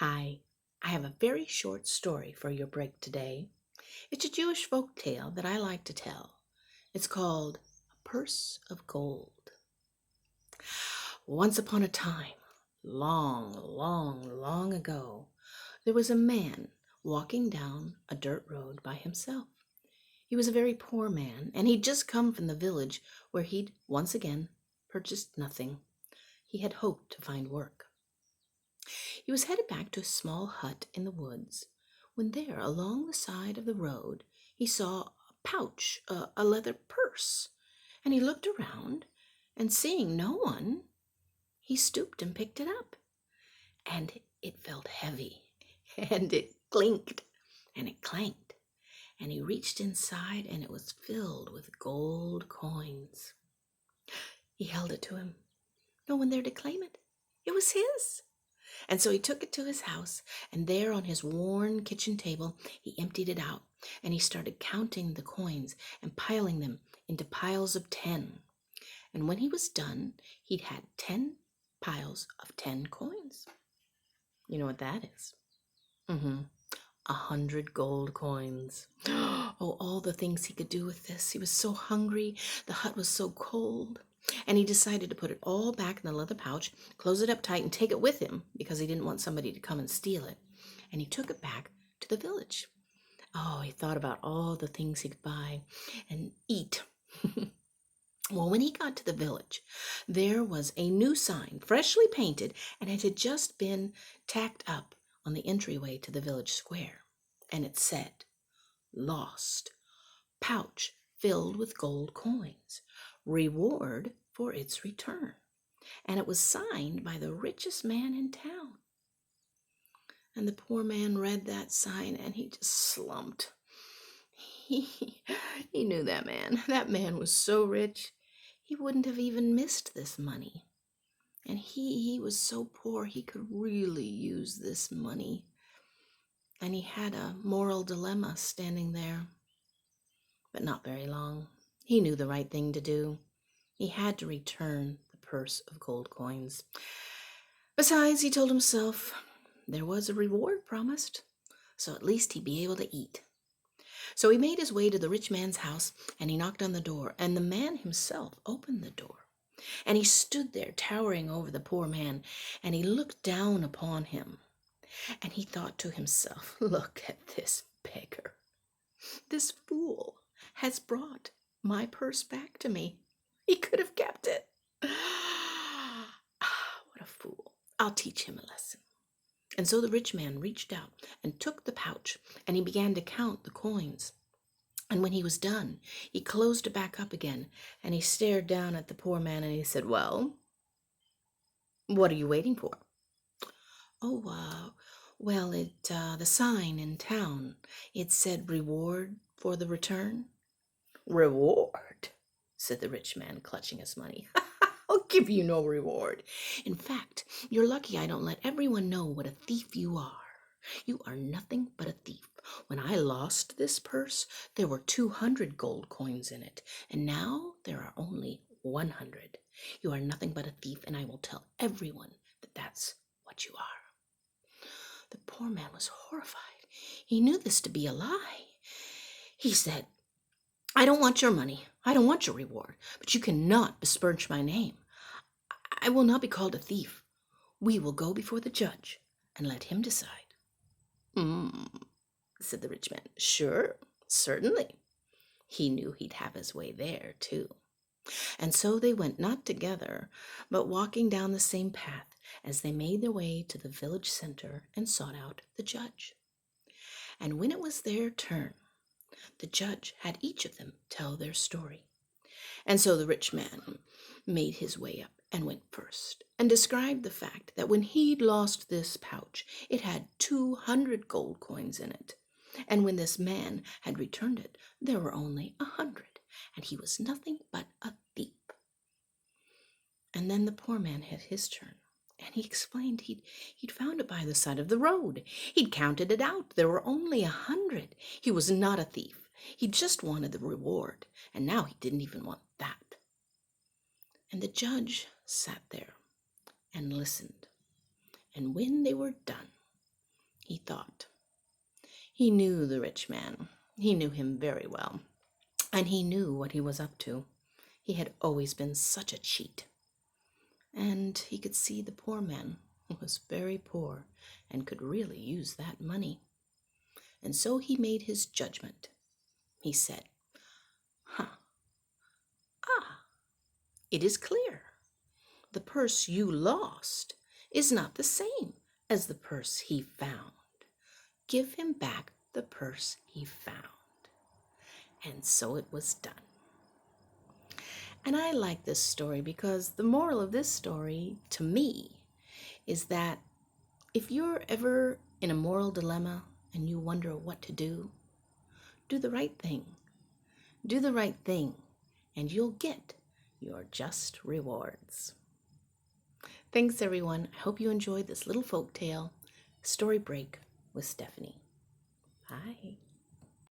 Hi, I have a very short story for your break today. It's a Jewish folk tale that I like to tell. It's called A Purse of Gold. Once upon a time, long ago, there was a man walking down a dirt road by himself. He was a very poor man, and he'd just come from the village where he'd once again purchased nothing. He had hoped to find work. He was headed back to a small hut in the woods when there, along the side of the road, he saw a pouch, a leather purse, and he looked around, and seeing no one, he stooped and picked it up, and it felt heavy, and it clinked, and it clanked, and he reached inside, and it was filled with gold coins. He held it to him. No one there to claim it. It was his. And so he took it to his house, and there on his worn kitchen table, he emptied it out, and he started counting the coins and piling them into piles of 10. And when he was done, he'd had 10 piles of 10 coins. You know what that is? 100 gold coins. Oh, all the things he could do with this. He was so hungry. The hut was so cold. And he decided to put it all back in the leather pouch, close it up tight, and take it with him because he didn't want somebody to come and steal it. And he took it back to the village. Oh, he thought about all the things he could buy and eat. Well, when he got to the village, there was a new sign, freshly painted, and it had just been tacked up on the entryway to the village square. And it said, "Lost. Pouch filled with gold coins. Reward for its return." And it was signed by the richest man in town. And the poor man read that sign and he just slumped. He, he knew that man. That man was so rich, he wouldn't have even missed this money. And he was so poor, he could really use this money. And he had a moral dilemma standing there. But not very long. He knew the right thing to do. He had to return the purse of gold coins. Besides, he told himself there was a reward promised, so at least he'd be able to eat. So he made his way to the rich man's house, and he knocked on the door, and the man himself opened the door. And he stood there towering over the poor man, and he looked down upon him. And he thought to himself, look at this beggar. This fool has brought my purse back to me. He could have kept it. What a fool. I'll teach him a lesson. And so the rich man reached out and took the pouch, and he began to count the coins. And when he was done, he closed it back up again, and he stared down at the poor man, and he said, "Well, what are you waiting for?" "Oh, well, the sign in town, it said reward for the return." "Reward?" said the rich man, clutching his money. "I'll give you no reward. In fact, you're lucky I don't let everyone know what a thief you are. You are nothing but a thief. When I lost this purse, there were 200 gold coins in it, and now there are only 100. You are nothing but a thief, and I will tell everyone that that's what you are." The poor man was horrified. He knew this to be a lie. He said, "I don't want your money. I don't want your reward, but you cannot besmirch my name. I will not be called a thief. We will go before the judge and let him decide." Said the rich man. "Sure, certainly." He knew he'd have his way there, too. And so they went not together, but walking down the same path as they made their way to the village center and sought out the judge. And when it was their turn, the judge had each of them tell their story. And so the rich man made his way up and went first and described the fact that when he'd lost this pouch, it had 200 gold coins in it. And when this man had returned it, there were only 100, and he was nothing but a thief. And then the poor man had his turn, and he explained he'd found it by the side of the road. He'd counted it out. There were only 100. He was not a thief. He just wanted the reward, and now he didn't even want that. And the judge sat there and listened. And when they were done, thought. He knew the rich man. He knew him very well, and he knew what he was up to. He had always been such a cheat. And he could see the poor man was very poor and could really use that money. And so he made his judgment. He said, "Huh, it is clear. The purse you lost is not the same as the purse he found. Give him back the purse he found." And so it was done. And I like this story because the moral of this story, to me, is that if you're ever in a moral dilemma and you wonder what to do the right thing. Do the right thing, and you'll get your just rewards. Thanks, everyone. I hope you enjoyed this little folk tale, Story Break with Stephanie.